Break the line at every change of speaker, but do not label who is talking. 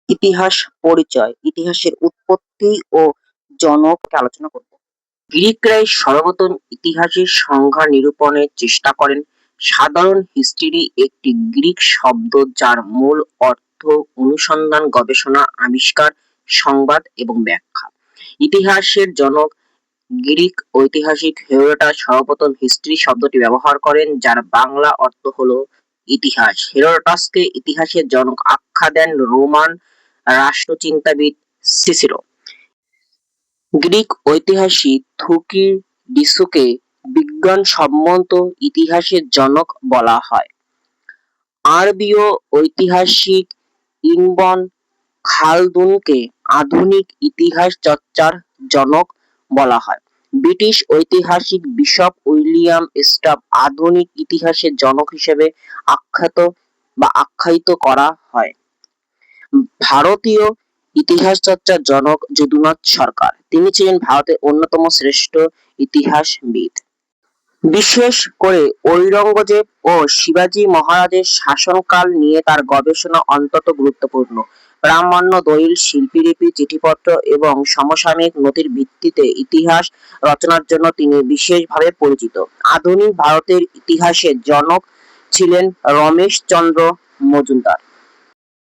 ইতিহাস পরিচয়, ইতিহাসের উৎপত্তি ও জনককে আলোচনা করব। গ্রিকরাই সর্বপ্রথম ইতিহাসের সংজ্ঞা নিরূপণের চেষ্টা করেন। সাধারণ হিস্ট্রি একটি গ্রিক শব্দ যার মূল অর্থ অনুসন্ধান, গবেষণা, আবিষ্কার, সংবাদ এবং ব্যাখ্যা। ইতিহাসের জনক গ্রিক ঐতিহাসিক হেরোডোটাস সর্বপ্রথম হিস্ট্রি শব্দটি ব্যবহার করেন, যার বাংলা অর্থ হলো ইতিহাস। হেরোডোটাসকে ইতিহাসের জনক আখ্যা দেন রোমান রাষ্ট্রচিন্তাবিদ সিসিরো। গ্রিক ঐতিহাসিক থুকিডিডসকে বিজ্ঞানসম্মত ইতিহাসের জনক বলা হয়। আরবীয় ঐতিহাসিক ইবন খালদুনকে আধুনিক ইতিহাস চর্চার জনক বলা হয়। ব্রিটিশ ঐতিহাসিক বিশপ উইলিয়াম স্টাফ আধুনিক ইতিহাসের জনক হিসেবে আখ্যায়িত করা হয়। ভারতীয় ইতিহাস চর্চার জনক যদুনাথ সরকার। তিনি ছিলেন ভারতের অন্যতম শ্রেষ্ঠ ইতিহাসবিদ। বিশেষ করে ঔরঙ্গজেব ও শিবাজী মহারাজের শাসনকাল নিয়ে তার গবেষণা অত্যন্ত গুরুত্বপূর্ণ। প্রামাণ্য দলিল, শিলালিপি, চিঠিপত্র এবং সমসাময়িক নথির ভিত্তিতে ইতিহাস রচনার জন্য তিনি বিশেষভাবে পরিচিত। আধুনিক ভারতের ইতিহাসের জনক ছিলেন রমেশচন্দ্র মজুমদার।